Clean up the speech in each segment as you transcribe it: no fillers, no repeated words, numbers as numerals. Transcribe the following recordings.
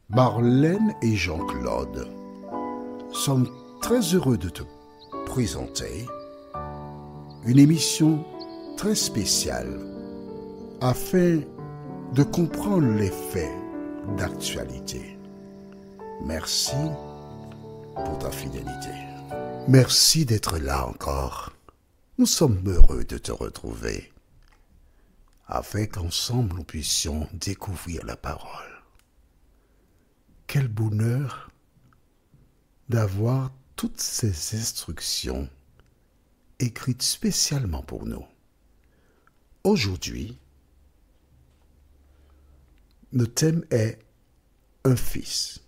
Marlène et Jean-Claude sommes très heureux de te présenter une émission très spéciale afin de comprendre les faits d'actualité. Merci pour ta fidélité. Merci d'être là encore. Nous sommes heureux de te retrouver afin qu'ensemble nous puissions découvrir la parole. Quel bonheur d'avoir toutes ces instructions écrites spécialement pour nous. Aujourd'hui, le thème est un fils.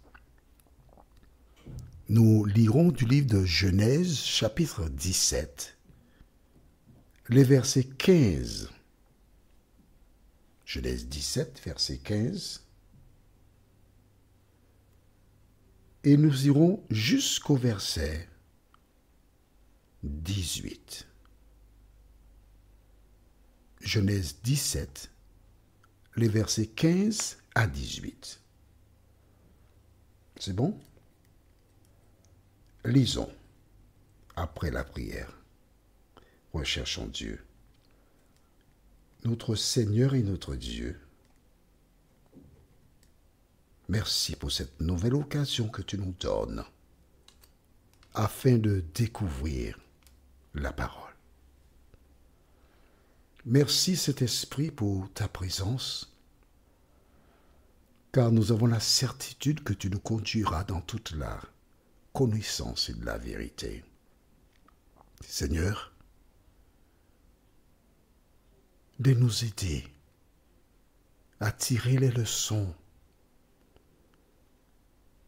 Nous lirons du livre de Genèse, chapitre 17, les versets 15. Genèse 17, verset 15. Et nous irons jusqu'au verset 18. Genèse 17, les versets 15 à 18. C'est bon? Lisons après la prière. Recherchons Dieu. Notre Seigneur et notre Dieu, merci pour cette nouvelle occasion que tu nous donnes afin de découvrir la parole. Merci Saint-Esprit pour ta présence, car nous avons la certitude que tu nous conduiras dans toute la connaissance et de la vérité. Seigneur, de nous aider à tirer les leçons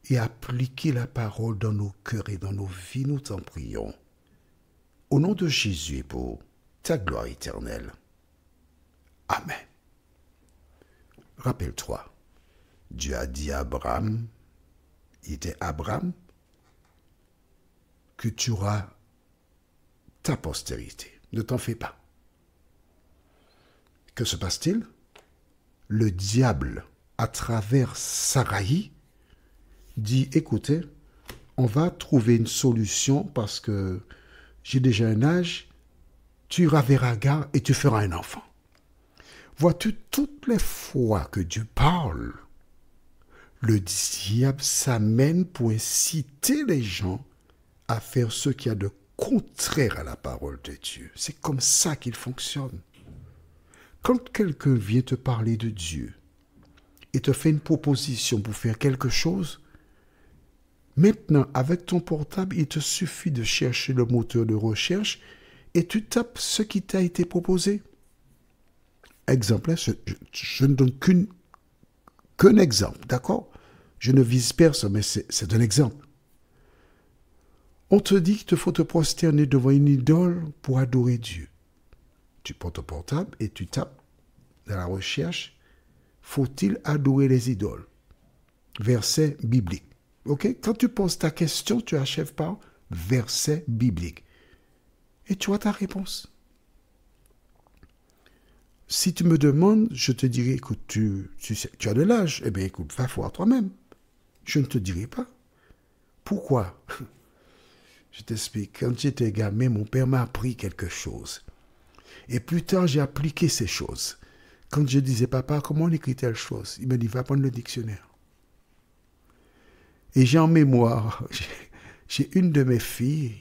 et appliquer la parole dans nos cœurs et dans nos vies, nous t'en prions. Au nom de Jésus et pour ta gloire éternelle. Amen. Rappelle-toi, Dieu a dit à Abraham, il était Abraham, que tu auras ta postérité. Ne t'en fais pas. Que se passe-t-il? Le diable, à travers Saraï, dit, écoutez, on va trouver une solution parce que j'ai déjà un âge, tu iras vers Agar et tu feras un enfant. Vois-tu, toutes les fois que Dieu parle, le diable s'amène pour inciter les gens à faire ce qu'il y a de contraire à la parole de Dieu. C'est comme ça qu'il fonctionne. Quand quelqu'un vient te parler de Dieu et te fait une proposition pour faire quelque chose, maintenant, avec ton portable, il te suffit de chercher le moteur de recherche et tu tapes ce qui t'a été proposé. Exemple, je ne donne qu'un exemple, d'accord? Je ne vise personne, mais c'est un exemple. On te dit qu'il faut te prosterner devant une idole pour adorer Dieu. Tu prends ton portable et tu tapes dans la recherche, faut-il adorer les idoles? Verset biblique. Ok? Quand tu poses ta question, tu achèves par verset biblique. Et tu as ta réponse. Si tu me demandes, je te dirai, écoute, tu as de l'âge. Eh bien, écoute, va voir toi-même. Je ne te dirai pas. Pourquoi? Je t'explique. Quand j'étais gamin, mon père m'a appris quelque chose. Et plus tard, j'ai appliqué ces choses. Quand je disais, papa, comment on écrit telle chose? Il me dit, va prendre le dictionnaire. Et j'ai en mémoire, j'ai une de mes filles,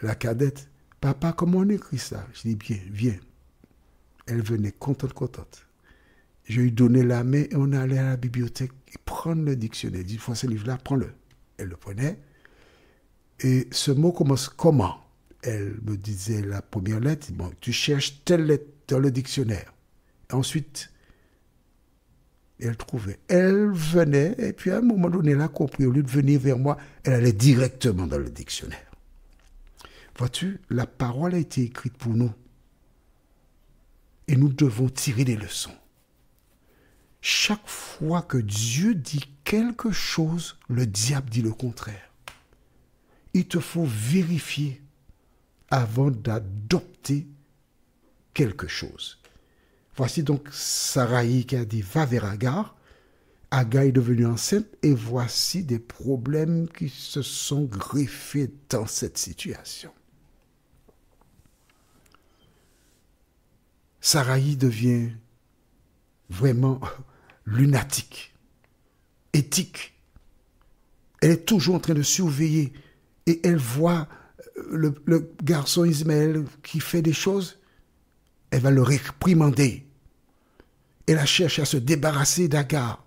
la cadette, papa, comment on écrit ça? Je dis, bien, viens. Elle venait contente. Je lui donnais la main et on allait à la bibliothèque et prendre le dictionnaire. Elle dit, fois ce livre-là, prends-le. Elle le prenait. Et ce mot commence comment? Elle me disait la première lettre, bon, tu cherches telle lettre dans le dictionnaire. Ensuite, elle trouvait. Elle venait, et puis à un moment donné, elle a compris, au lieu de venir vers moi, elle allait directement dans le dictionnaire. Vois-tu, la parole a été écrite pour nous. Et nous devons tirer des leçons. Chaque fois que Dieu dit quelque chose, le diable dit le contraire. Il te faut vérifier avant d'adopter quelque chose. Voici donc Sarai qui a dit, va vers Agar. Agar est devenue enceinte et voici des problèmes qui se sont greffés dans cette situation. Sarai devient vraiment lunatique, éthique. Elle est toujours en train de surveiller et elle voit le garçon Ismaël qui fait des choses, elle va le réprimander. Elle a cherché à se débarrasser d'Agar.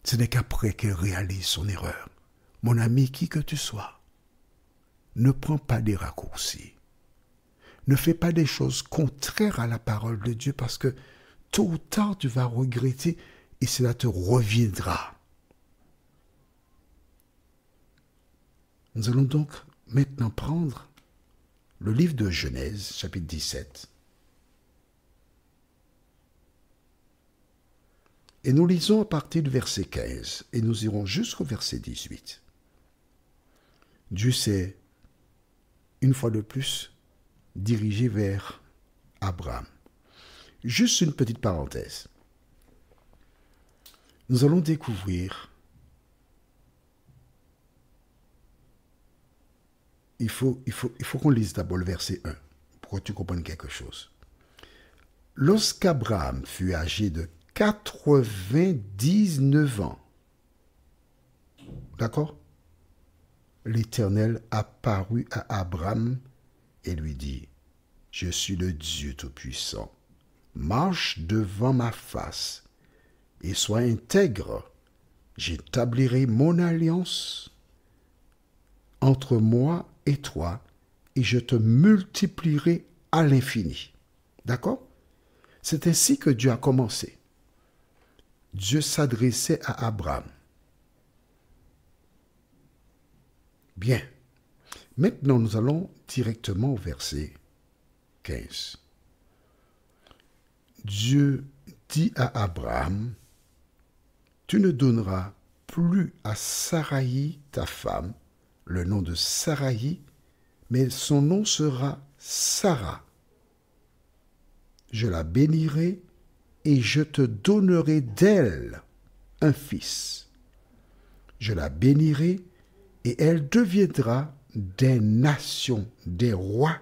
Ce n'est qu'après qu'elle réalise son erreur. Mon ami, qui que tu sois, ne prends pas des raccourcis. Ne fais pas des choses contraires à la parole de Dieu parce que tôt ou tard tu vas regretter et cela te reviendra. Nous allons donc maintenant prendre le livre de Genèse, chapitre 17. Et nous lisons à partir du verset 15 et nous irons jusqu'au verset 18. Dieu s'est, une fois de plus, dirigé vers Abraham. Juste une petite parenthèse. Nous allons découvrir, il faut qu'on lise d'abord le verset 1 pour que tu comprennes quelque chose. Lorsqu'Abraham fut âgé de 99 ans, d'accord? L'Éternel apparut à Abraham et lui dit, « Je suis le Dieu Tout-Puissant. Marche devant ma face et sois intègre. J'établirai mon alliance entre moi et toi et je te multiplierai à l'infini. » D'accord? C'est ainsi que Dieu a commencé. Dieu s'adressait à Abraham. Bien. Maintenant, nous allons directement au verset 15. Dieu dit à Abraham, « Tu ne donneras plus à Sarai, ta femme, le nom de Sarai, mais son nom sera Sarah. Je la bénirai et je te donnerai d'elle un fils. Je la bénirai et elle deviendra des nations, des rois.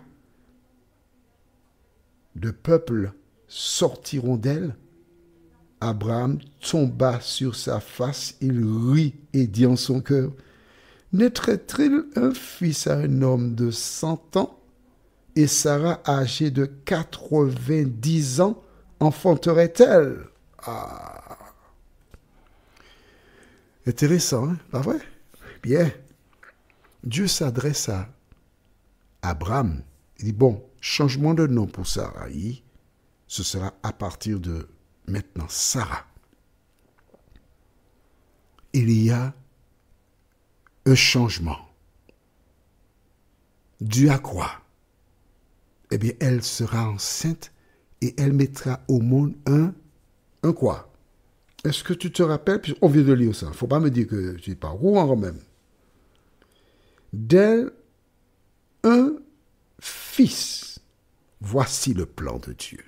De peuples sortiront d'elle. » Abraham tomba sur sa face, il rit et dit en son cœur, « Naîtrait-il un fils à un homme de 100 ans et Sarah âgée de 90 ans enfanterait-elle » Ah, intéressant, hein? Pas vrai? Bien. Dieu s'adresse à Abraham. Il dit, bon, changement de nom pour Sarai, ce sera à partir de maintenant Sarah. Il y a un changement. Dû à quoi? Eh bien, elle sera enceinte et elle mettra au monde un quoi? Est-ce que tu te rappelles? Puis on vient de lire ça. Il ne faut pas me dire que tu n'es pas au courant quand même. D'elle, un fils. Voici le plan de Dieu.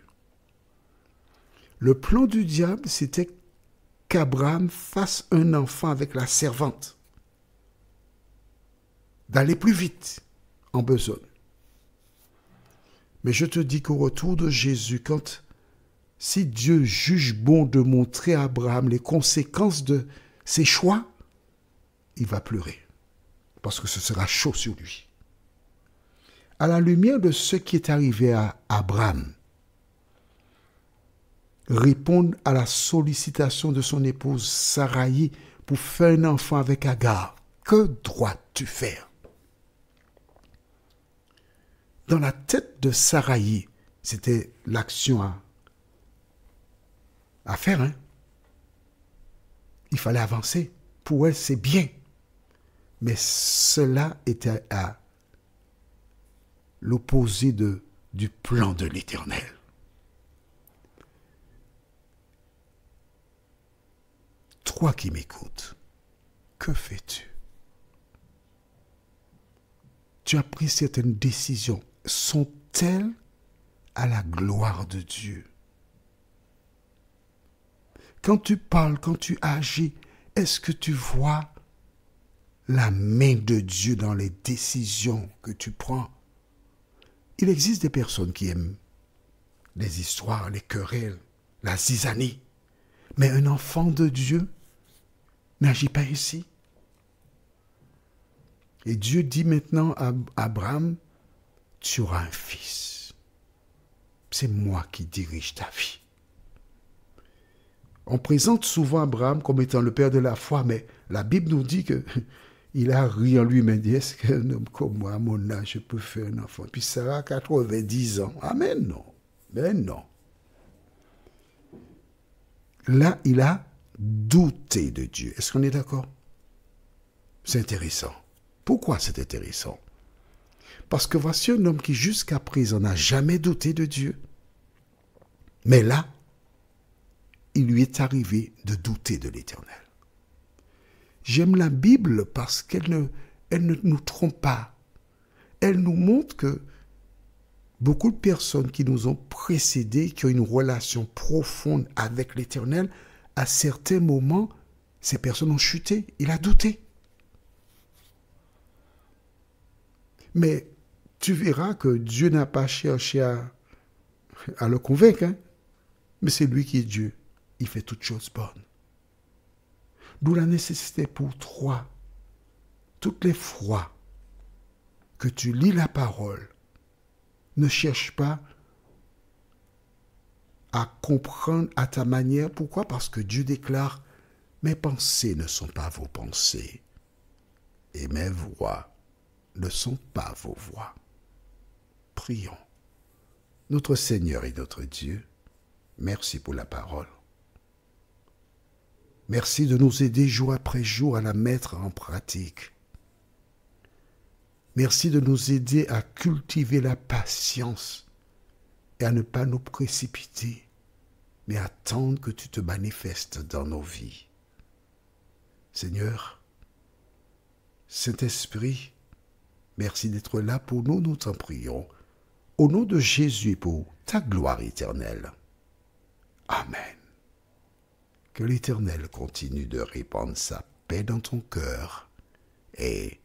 Le plan du diable, c'était qu'Abraham fasse un enfant avec la servante. D'aller plus vite en besogne. Mais je te dis qu'au retour de Jésus, si Dieu juge bon de montrer à Abraham les conséquences de ses choix, il va pleurer. Parce que ce sera chaud sur lui. À la lumière de ce qui est arrivé à Abraham, répondre à la sollicitation de son épouse Sarai pour faire un enfant avec Agar, que dois-tu faire? Dans la tête de Sarai, c'était l'action à faire. Hein? Il fallait avancer. Pour elle, c'est bien. Mais cela était à l'opposé du plan de l'Éternel. Toi qui m'écoutes, que fais-tu? Tu as pris certaines décisions. Sont-elles à la gloire de Dieu. Quand tu parles, quand tu agis, est-ce que tu vois la main de Dieu dans les décisions que tu prends? Il existe des personnes qui aiment les histoires, les querelles, la zizanie. Mais un enfant de Dieu n'agit pas ainsi. Et Dieu dit maintenant à Abraham, tu auras un fils. C'est moi qui dirige ta vie. On présente souvent Abraham comme étant le père de la foi, mais la Bible nous dit que il a ri en lui-même, dit, est-ce qu'un homme comme moi, à mon âge, je peux faire un enfant? Puis Sarah a 90 ans. Amen, non. Mais non. Là, il a douté de Dieu. Est-ce qu'on est d'accord? C'est intéressant. Pourquoi c'est intéressant? Parce que voici un homme qui jusqu'à présent n'a jamais douté de Dieu. Mais là, il lui est arrivé de douter de l'Éternel. J'aime la Bible parce qu'elle ne nous trompe pas. Elle nous montre que beaucoup de personnes qui nous ont précédés, qui ont une relation profonde avec l'Éternel, à certains moments, ces personnes ont chuté. Il a douté. Mais tu verras que Dieu n'a pas cherché à le convaincre. Hein? Mais c'est lui qui est Dieu. Il fait toutes choses bonnes. D'où la nécessité pour toi, toutes les fois que tu lis la parole, ne cherche pas à comprendre à ta manière. Pourquoi? Parce que Dieu déclare, mes pensées ne sont pas vos pensées et mes voix ne sont pas vos voix. Prions. Notre Seigneur et notre Dieu, merci pour la parole. Merci de nous aider jour après jour à la mettre en pratique. Merci de nous aider à cultiver la patience et à ne pas nous précipiter, mais attendre que tu te manifestes dans nos vies. Seigneur, Saint-Esprit, merci d'être là pour nous, nous t'en prions. Au nom de Jésus, pour ta gloire éternelle. Amen. Que l'Éternel continue de répandre sa paix dans ton cœur et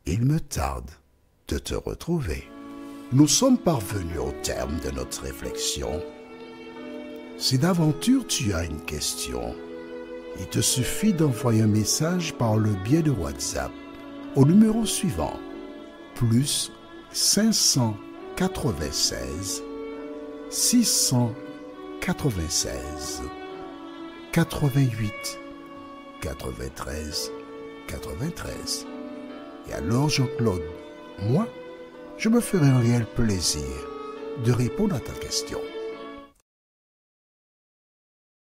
il me tarde de te retrouver. Nous sommes parvenus au terme de notre réflexion. Si d'aventure tu as une question, il te suffit d'envoyer un message par le biais de WhatsApp au numéro suivant, plus 596 696 88 93 93. Et alors Jean-Claude, moi, je me ferai un réel plaisir de répondre à ta question.